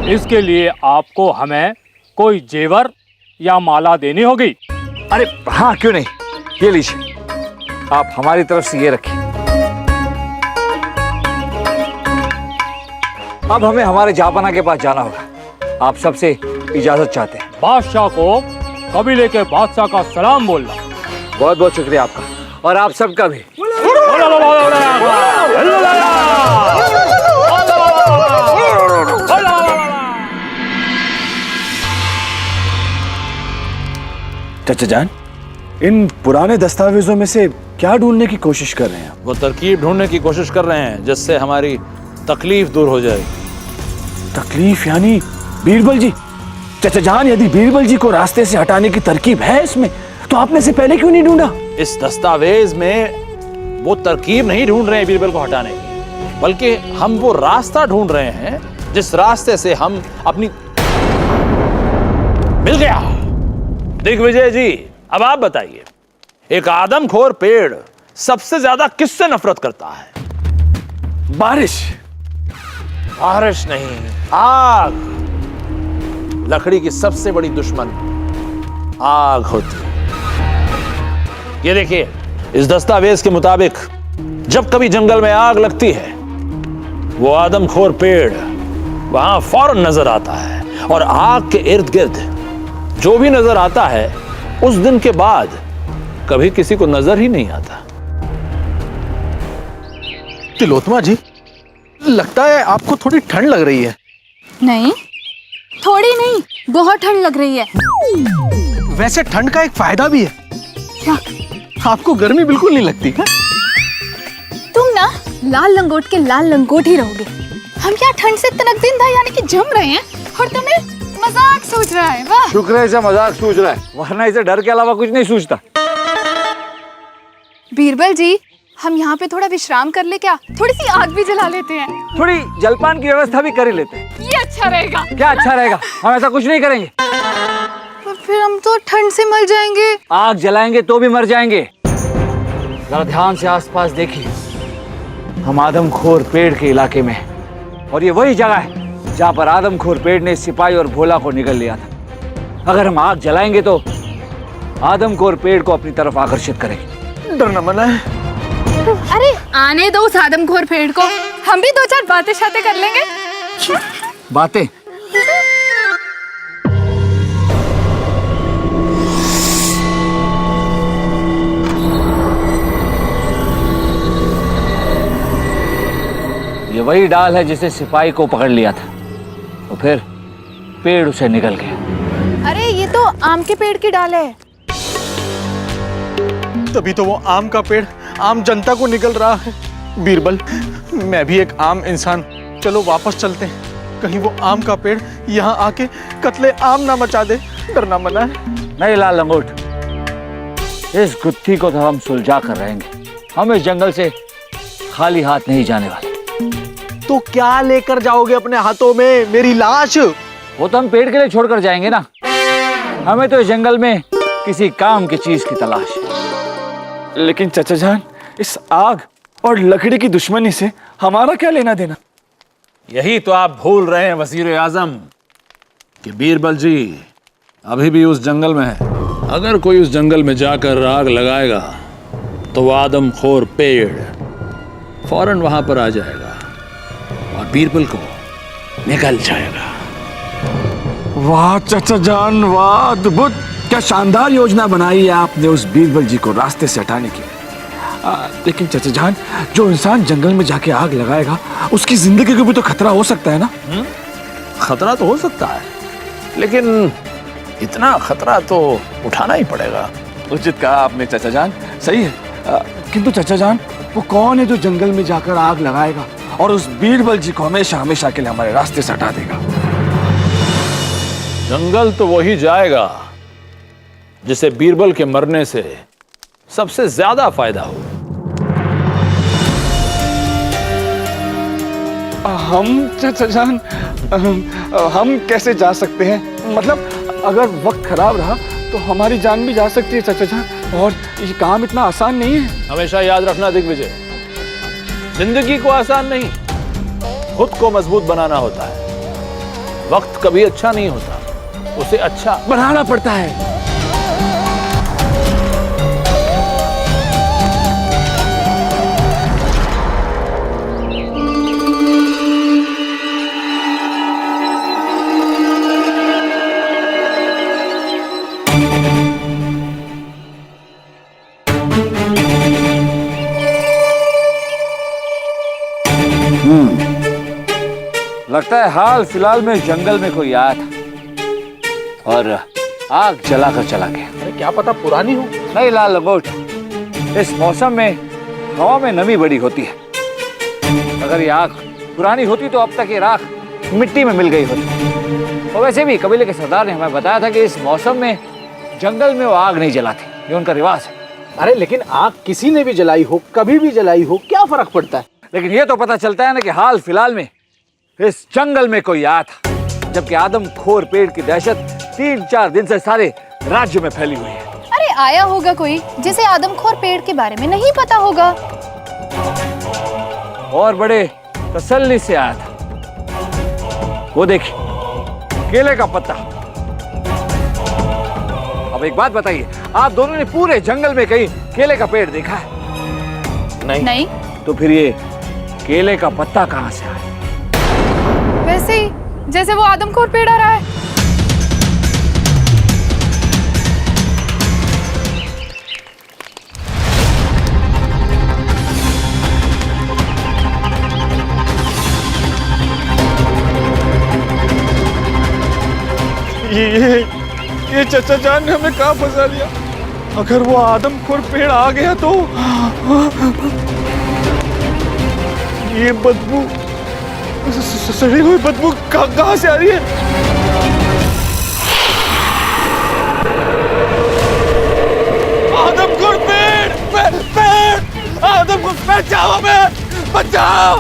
इसके लिए आपको हमें कोई जेवर या माला देनी होगी। अरे हाँ, क्यों नहीं, ये लीजिए, आप हमारी तरफ से ये रखिए। अब हमें हमारे जापाना के पास जाना होगा। आप सबसे इजाजत चाहते हैं। बादशाह को कबीले के बादशाह का सलाम बोलना। बहुत बहुत शुक्रिया आपका, और आप सबका भी। चाचा जान, इन पुराने दस्तावेजों में से क्या ढूंढने की कोशिश कर रहे हैं? वो तरकीब ढूंढने की कोशिश कर रहे हैं जिससे हमारी तकलीफ दूर हो जाए। तकलीफ यानी बीरबल जी? चाचा जान, यदि बीरबल जी को रास्ते से हटाने की तरकीब है इसमें, तो आपने से पहले क्यों नहीं ढूंढा? इस दस्तावेज में वो तरकीब नहीं ढूंढ रहे हैं बीरबल को हटाने की, बल्कि हम वो रास्ता ढूंढ रहे हैं जिस रास्ते से हम अपनी। मिल गया। दिग्विजय जी, अब आप बताइए, एक आदमखोर पेड़ सबसे ज्यादा किससे नफरत करता है? बारिश? बारिश नहीं, आग। लकड़ी की सबसे बड़ी दुश्मन आग होती है। ये देखिए, इस दस्तावेज के मुताबिक जब कभी जंगल में आग लगती है, वो आदमखोर पेड़ वहां फौरन नजर आता है, और आग के इर्द गिर्द जो भी नजर आता है उस दिन के बाद कभी किसी को नजर ही नहीं आता। तिलोत्तमा जी, लगता है आपको थोड़ी ठंड लग रही है। नहीं, थोड़ी नहीं, बहुत ठंड लग रही है। वैसे ठंड का एक फायदा भी है। क्या? आपको गर्मी बिल्कुल नहीं लगती है? तुम ना लाल लंगोट के लाल लंगोट ही रहोगे। हम क्या ठंड से तनक जिंदा यानी कि जम रहे हैं, और तुम्हें मजाक सूझ रहा है। वाह, शुक्र है इसे मजाक सूझ रहा है, वरना इसे डर के अलावा कुछ नहीं सूझता। बीरबल जी, हम यहाँ पे थोड़ा विश्राम कर ले क्या? थोड़ी सी आग भी जला लेते हैं। थोड़ी जलपान की व्यवस्था भी कर ही लेते हैं। ये अच्छा रहेगा। क्या अच्छा रहेगा? हम ऐसा कुछ नहीं करेंगे। तो फिर हम तो ठंड से मर जाएंगे। आग जलाएंगे तो भी मर जाएंगे। जरा ध्यान से आसपास देखिए, हम आदमखोर पेड़ के इलाके में, और ये वही जगह है जहाँ पर आदमखोर पेड़ ने सिपाही और भोला को निगल लिया था। अगर हम आग जलाएंगे तो आदमखोर पेड़ को अपनी तरफ आकर्षित करेंगे। डरना मना है। अरे आने दो उस आदमखोर पेड़ को, हम भी दो चार बातें शातें कर लेंगे। बातें? ये वही डाल है जिसे सिपाही को पकड़ लिया था, तो फिर पेड़ उसे निगल गया। अरे ये तो आम के पेड़ की डाल है। तभी तो वो आम का पेड़ आम जनता को निगल रहा है। बीरबल, मैं भी एक आम इंसान, चलो वापस चलते हैं। कहीं वो आम का पेड़ यहाँ आके कत्ले आम ना मचा दे। डरना मना है। नहीं लाल लंगोट, इस गुत्थी को तो हम सुलझा कर रहेंगे। हम इस जंगल से खाली हाथ नहीं जाने वाले। तो क्या लेकर जाओगे अपने हाथों में? मेरी लाश? वो तो हम पेड़ के लिए छोड़कर जाएंगे ना। हमें तो इस जंगल में किसी काम की चीज की तलाश है। लेकिन चाचा जान, इस आग और लकड़ी की दुश्मनी से हमारा क्या लेना देना? यही तो आप भूल रहे हैं वजीर आजम, कि बीरबल जी अभी भी उस जंगल में है। अगर कोई उस जंगल में जाकर आग लगाएगा तो वो आदमखोर पेड़ फौरन वहां पर आ जाएगा और बीरबल को निगल जाएगा। वाह चाचा जान, वाह, अद्भुत! क्या शानदार योजना बनाई है आपने उस बीरबल जी को रास्ते से हटाने की। लेकिन चाचा जान, जो इंसान जंगल में जाके आग लगाएगा उसकी जिंदगी को भी तो खतरा हो सकता है ना? खतरा तो हो सकता है, लेकिन इतना खतरा तो उठाना ही पड़ेगा। उचित कहा आपने चाचा जान, सही है। किंतु चाचा जान, वो कौन है जो जंगल में जाकर आग लगाएगा और उस बीरबल जी को हमेशा हमेशा के लिए हमारे रास्ते से हटा देगा? जंगल तो वही जाएगा जिसे बीरबल के मरने से सबसे ज्यादा फायदा हो। हम चाचा जान, हम कैसे जा सकते हैं? मतलब अगर वक्त खराब रहा तो हमारी जान भी जा सकती है चाचा जान, और ये काम इतना आसान नहीं है। हमेशा याद रखना दिग्विजय, जिंदगी को आसान नहीं, खुद को मजबूत बनाना होता है। वक्त कभी अच्छा नहीं होता, उसे अच्छा बढ़ाना पड़ता है। लगता है हाल फिलहाल में जंगल में कोई आया था और आग जलाकर चला गया। अरे क्या पता पुरानी हो। नहीं लाल लंगोट, इस मौसम में हवा में नमी बड़ी होती है। अगर ये आग पुरानी होती तो अब तक ये राख मिट्टी में मिल गई होती। और वैसे भी कबीले के सरदार ने हमें बताया था कि इस मौसम में जंगल में वो आग नहीं जलाते, ये उनका रिवाज है। अरे लेकिन आग किसी ने भी जलाई हो, कभी भी जलाई हो, क्या फर्क पड़ता है? लेकिन ये तो पता चलता है ना कि हाल फिलहाल में इस जंगल में कोई आया था, जबकि आदमखोर पेड़ की दहशत 3-4 दिन से सारे राज्य में फैली हुई है। अरे आया होगा कोई जिसे आदमखोर पेड़ के बारे में नहीं पता होगा। और बड़े तसल्ली से आया था। वो देखिए, केले का पत्ता। अब एक बात बताइए, आप दोनों ने पूरे जंगल में कहीं केले का पेड़ देखा है? नहीं। तो फिर ये केले का पत्ता कहां से आया? वैसे ही जैसे वो आदमखोर पेड़ आ रहा है। ये चचा जान ने हमें कहाँ फंसा दिया? अगर वो आदमखोर पेड़ आ गया तो ये बदबू, सड़ी हुई बदबू कहाँ से आ रही है? आदमखोर पेड़, पेड़, आदमखोर, बचाओ हमें, बचाओ,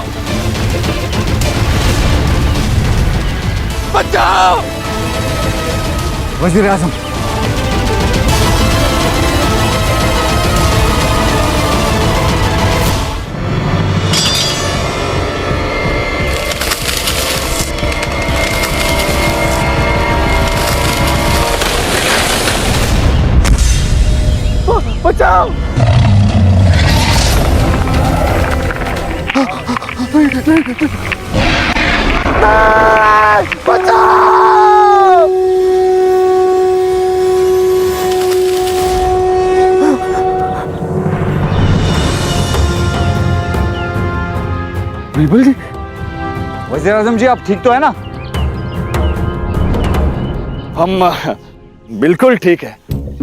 बचाओ। वजीर आजम, बचाओ, बचाओ। बिल्कुल जी। वजीर आजम जी, आप ठीक तो है ना? हम बिल्कुल ठीक है।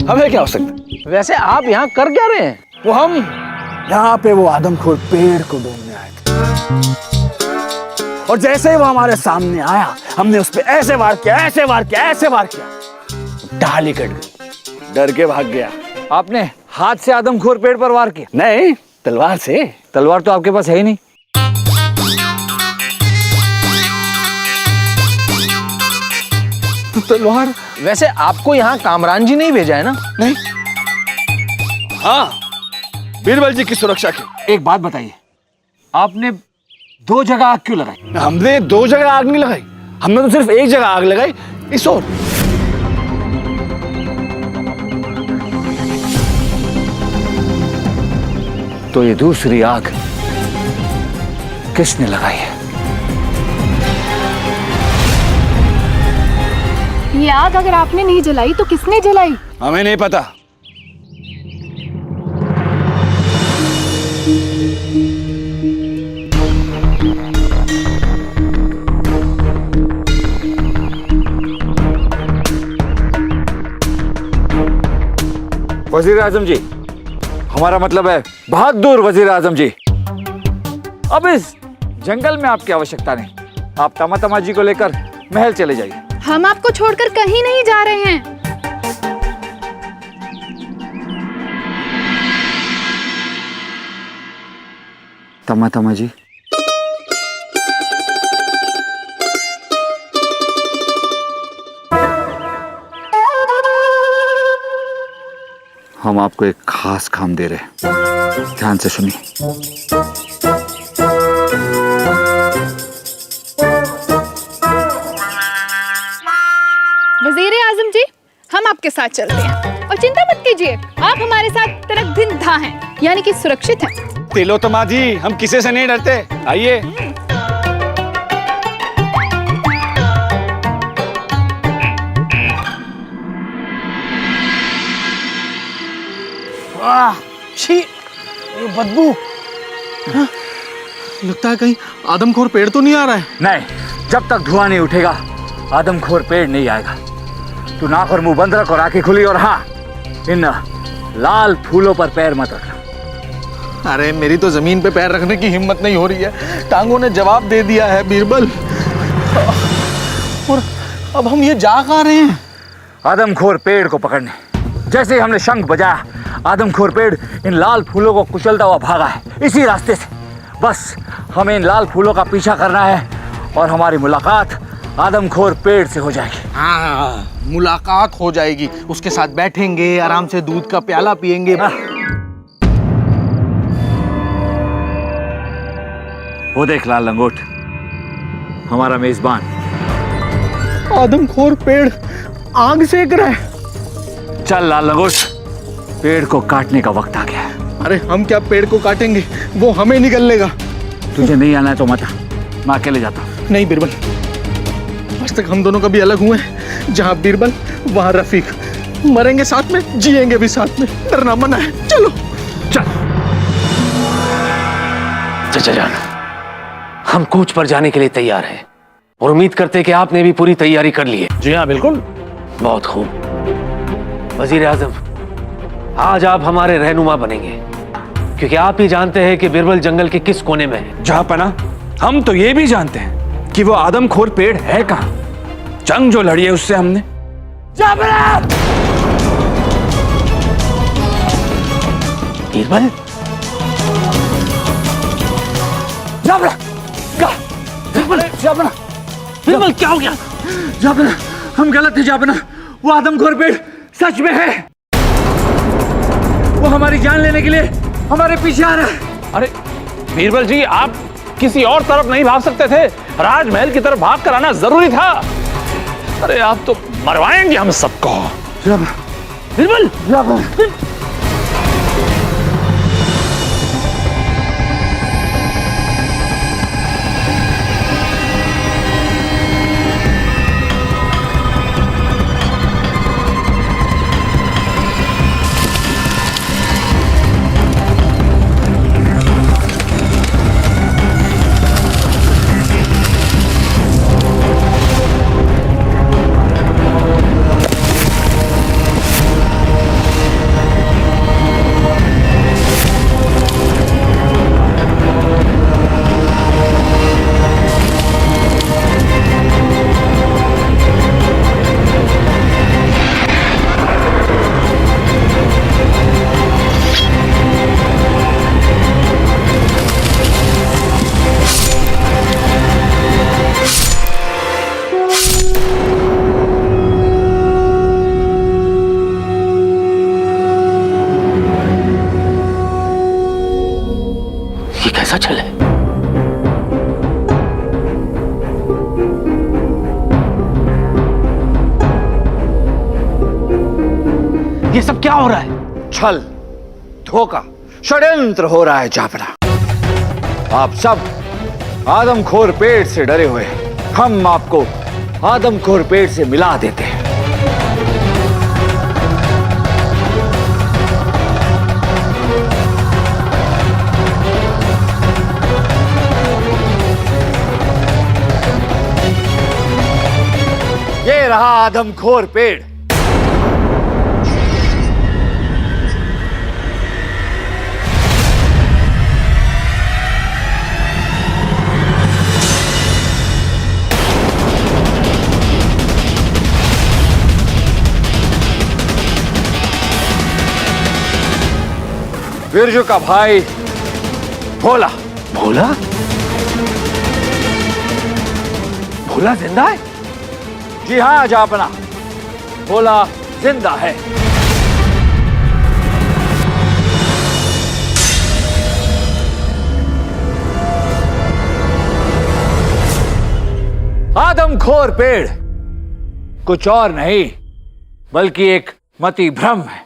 हमें क्या हो सकता है? वैसे आप यहाँ कर क्या रहे हैं? वो हम यहाँ पे वो आदमखोर पेड़ को ढूंढने आए थे, और जैसे ही वो हमारे सामने आया, हमने उस पे ऐसे वार किया, ऐसे वार किया, ऐसे वार किया, डाली कट गई, डर के भाग गया। आपने हाथ से आदमखोर पेड़ पर वार किया? नहीं, तलवार से। तलवार तो आपके पास है ही नहीं। तो तलवार? वैसे आपको यहाँ कामरान जी नहीं भेजा है ना? नहीं। हाँ, बीरबल जी की सुरक्षा की। एक बात बताइए, आपने 2 जगह आग क्यों लगाई? हमने 2 जगह आग नहीं लगाई, हमने तो सिर्फ एक जगह आग लगाई, इस ओर। तो ये दूसरी आग किसने लगाई है? ये आग अगर आपने नहीं जलाई तो किसने जलाई? हमें नहीं पता। वजीर आजम जी, हमारा मतलब है बहादुर वजीर आजम जी, अब इस जंगल में आपकी आवश्यकता नहीं। आप तमा जी को लेकर महल चले जाइए। हम आपको छोड़कर कहीं नहीं जा रहे हैं। तमा जी, हम आपको एक खास काम दे रहे हैं, ध्यान से सुनिए। हम आपके साथ चलते हैं। और चिंता मत कीजिए, आप हमारे साथ तनक दिन धा हैं, यानी कि सुरक्षित हैं। तिलोत्तमा जी, हम किसी से नहीं डरते, आइए। छी, ये बदबू। हाँ, लगता है कहीं आदमखोर पेड़ तो नहीं आ रहा है। नहीं, जब तक धुआं नहीं उठेगा आदमखोर पेड़ नहीं आएगा। तू नाक और मुंह बंद रख और आंखें खुली, और हाँ, इन लाल फूलों पर पैर मत रखना। अरे मेरी तो जमीन पे पैर रखने की हिम्मत नहीं हो रही है, टांगों ने जवाब दे दिया है बीरबल। और अब हम ये जा कहाँ रहे हैं? आदमखोर पेड़ को पकड़ने। जैसे ही हमने शंख बजाया, आदमखोर पेड़ इन लाल फूलों को कुचलता हुआ भागा है, इसी रास्ते से। बस हमें इन लाल फूलों का पीछा करना है और हमारी मुलाकात आदमखोर पेड़ से हो जाएगी। हाँ, मुलाकात हो जाएगी, उसके साथ बैठेंगे, आराम से दूध का प्याला पिएंगे। वो देख लाल लंगोट, हमारा मेजबान। आदमखोर पेड़ आग सेक रहा है। चल लाल लंगोट, पेड़ को काटने का वक्त आ गया है। अरे हम क्या पेड़ को काटेंगे, वो हमें निगल लेगा। तुझे नहीं आना है तो मत आ, मैं अकेले जाता हूँ। नहीं बीरबल, आज तक हम दोनों कभी अलग हुए हैं। जहाँ बीरबल वहाँ रफीक, मरेंगे साथ में, जिएंगे भी साथ में। डरना मना है, चलो। चल। चाचा जान, हम कूच पर जाने के लिए तैयार हैं और उम्मीद करते हैं कि आपने भी पूरी तैयारी कर ली है। जी हाँ, बिल्कुल। बहुत खूब। वजीर आजम, आज आप हमारे रहनुमा बनेंगे, क्योंकि आप ही जानते हैं कि बिरबल जंगल के किस कोने में है। जहापना, हम तो ये भी जानते हैं कि वो आदमखोर पेड़ है कहाँ। जंग जो लड़ी है उससे हमने। बिरबल, बिरबल क्या हो गया? जापना, हम गलत थे जापना। वो आदमखोर पेड़ सच में है। वो हमारी जान लेने के लिए हमारे पीछे आ रहा है। अरे बीरबल जी, आप किसी और तरफ नहीं भाग सकते थे, राजमहल की तरफ भाग कर आना जरूरी था। अरे आप तो मरवाएंगे हम सबको। बिरबल, कैसा छल है? ये सब क्या हो रहा है? छल, धोखा, षड्यंत्र हो रहा है जापना। आप सब आदमखोर पेड़ से डरे हुए हैं। हम आपको आदमखोर पेड़ से मिला देते हैं। ये रहा आदमखोर पेड़। बिरजू का भाई भोला। भोला? भोला जिंदा है? जी हाँ जापना, भोला जिंदा है। आदमखोर पेड़ कुछ और नहीं बल्कि एक मति भ्रम है।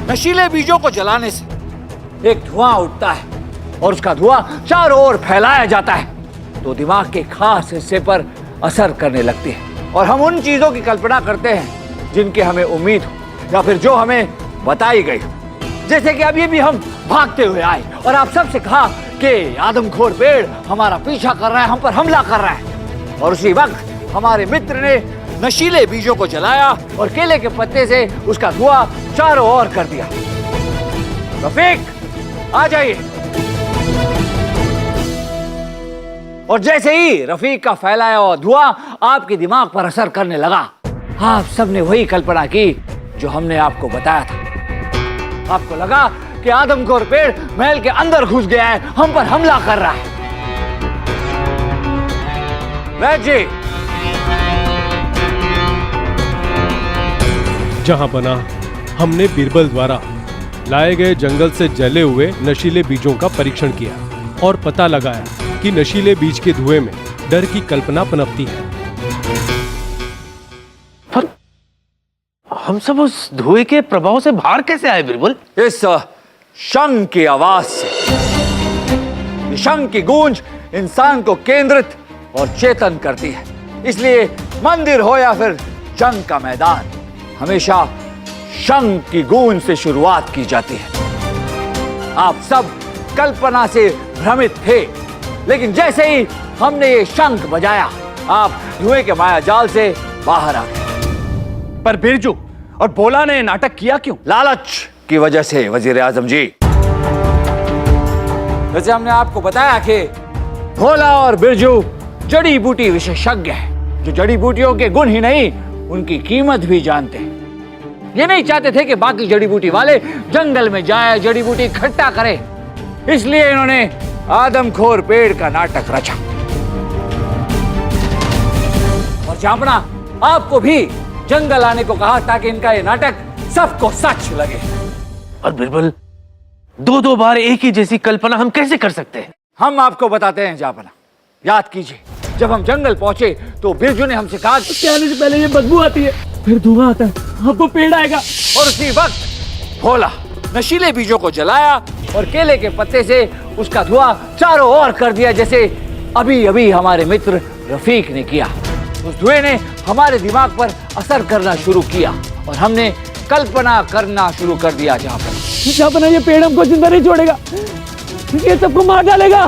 नशीले बीजों को जलाने से एक धुआं उठता है और उसका धुआं चारों ओर फैलाया जाता है तो दिमाग के खास हिस्से पर असर करने लगती है और हम उन चीजों की कल्पना करते हैं जिनकी हमें उम्मीद हो या फिर जो हमें बताई गई हो। जैसे कि अभी भी हम भागते हुए आए और आप सबसे कहा कि आदमखोर पेड़ हमारा पीछा कर रहा है, हम पर हमला कर रहा है, और उसी वक्त हमारे मित्र ने नशीले बीजों को जलाया और केले के पत्ते से उसका धुआं चारों ओर कर दिया। रफीक आ जाइए। और जैसे ही रफीक का फैलाया हुआ धुआं आपके दिमाग पर असर करने लगा, आप सबने वही कल्पना की जो हमने आपको बताया था। आपको लगा कि आदमखोर पेड़ महल के अंदर घुस गया है, हम पर हमला कर रहा है। वैद जी, जहां बना हमने बीरबल द्वारा लाए गए जंगल से जले हुए नशीले बीजों का परीक्षण किया और पता लगाया कि नशीले बीज के धुएं में डर की कल्पना पनपती है। पर हम सब उस धुएं के प्रभाव से बाहर कैसे आए बीरबल? इस शंख की आवाज से। ये शंख की गूंज इंसान को केंद्रित और चेतन करती है। इसलिए मंदिर हो या फिर जंग का मैदान, हमेशा शंख की गूंज से शुरुआत की जाती है। आप सब कल्पना से भ्रमित थे, लेकिन जैसे ही हमने ये शंख बजाया, आप धुएं के माया जाल से बाहर आ गए। पर बिरजू और भोला ने नाटक किया क्यों? लालच की वजह से वजीर आजम जी। वैसे हमने आपको बताया कि भोला और बिरजू जड़ी बूटी विशेषज्ञ हैं, जो जड़ी बूटियों के गुण ही नहीं उनकी कीमत भी जानते हैं। ये नहीं चाहते थे कि बाकी जड़ी बूटी वाले जंगल में जाए, जड़ी बूटी इकट्ठा करें, इसलिए इन्होंने आदमखोर पेड़ का नाटक रचा। और जापना आपको भी जंगल आने को कहा ताकि इनका ये नाटक सबको सच लगे। और बिरबल, दो बार एक ही जैसी कल्पना हम कैसे कर सकते हैं? हम आपको बताते हैं जापना। याद कीजिए, जब हम जंगल पहुंचे तो बिरजू ने हमसे कहा कि आने से पहले ये बदबू आती है, फिर धुआं आता है, आपको पेड़ आएगा। और उसी वक्त भोला नशीले बीजों को जलाया और केले के पत्ते से उसका धुआं चारों ओर कर दिया, जैसे अभी अभी हमारे मित्र रफीक ने किया। उस धुएं ने हमारे दिमाग पर असर करना शुरू किया और हमने कल्पना करना शुरू कर दिया। जापना ये पेड़ हमको जिंदा नहीं छोड़ेगा, ये सबको मार डालेगा।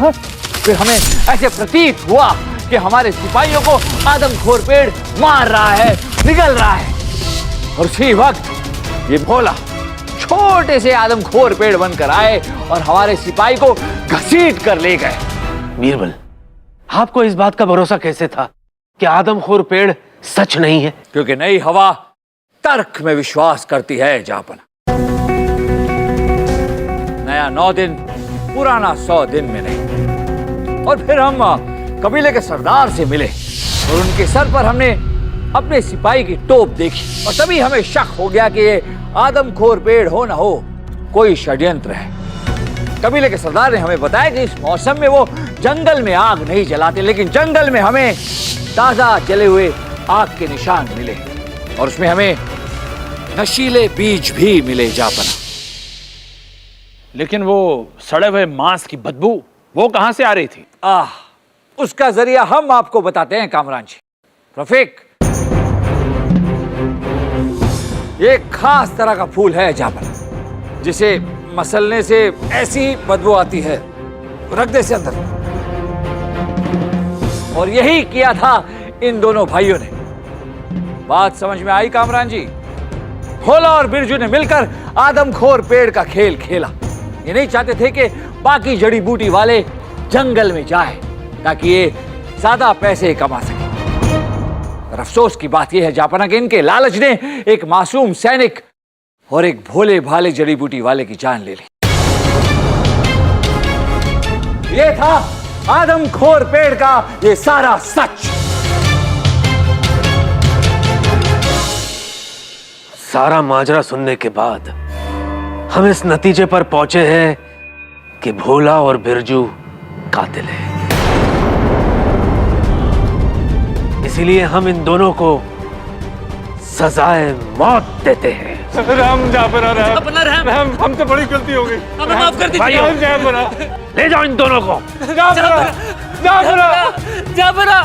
फिर हमें ऐसे प्रतीत हुआ कि हमारे सिपाहियों को आदमखोर पेड़ मार रहा है, निगल रहा है। और उसी वक्त ये भोला छोटे से आदमखोर पेड़ बनकर आए और हमारे सिपाही को घसीट कर ले गए। बीरबल, आपको इस बात का भरोसा कैसे था कि आदमखोर पेड़ सच नहीं है? क्योंकि नई हवा तर्क में विश्वास करती है जापना। नया 9 दिन, पुराना 100 दिन में नहीं। और फिर हम कबीले के सरदार से मिले और उनके सर पर हमने अपने सिपाही की टोप देखी और तभी हमें शक हो गया कि ये आदमखोर पेड़ हो ना हो कोई षड्यंत्र है। कबीले के सरदार ने हमें बताया कि इस मौसम में वो जंगल में आग नहीं जलाते, लेकिन जंगल में हमें ताजा जले हुए आग के निशान मिले और उसमें हमें नशीले बीज भी मिले जापना। लेकिन वो सड़े हुए मांस की बदबू वो कहां से आ रही थी? उसका जरिया हम आपको बताते हैं कामरान जी। रफीक, ये खास तरह का फूल है जापना, जिसे मसलने से ऐसी बदबू आती है, रख दे से अंदर। और यही किया था इन दोनों भाइयों ने। बात समझ में आई कामरान जी? भोला और बिरजू ने मिलकर आदमखोर पेड़ का खेल खेला। ये नहीं चाहते थे कि बाकी जड़ी बूटी वाले जंगल में जाए ताकि ये ज्यादा पैसे कमा सके। और अफसोस की बात यह है जापना कि इनके लालच ने एक मासूम सैनिक और एक भोले भाले जड़ी बूटी वाले की जान ले ली। ये था आदमखोर पेड़ का ये सारा सच। सारा माजरा सुनने के बाद हम इस नतीजे पर पहुंचे हैं कि भोला और बिरजू कातिल हैं। इसीलिए हम इन दोनों को सजाए मौत देते हैं। राम जाफरा राम हमसे बड़ी गलती हो गई, हमें माफ कर दीजिए। राम जाफरा, ले जाओ इन दोनों को। Jofra, Jofra. जाफरा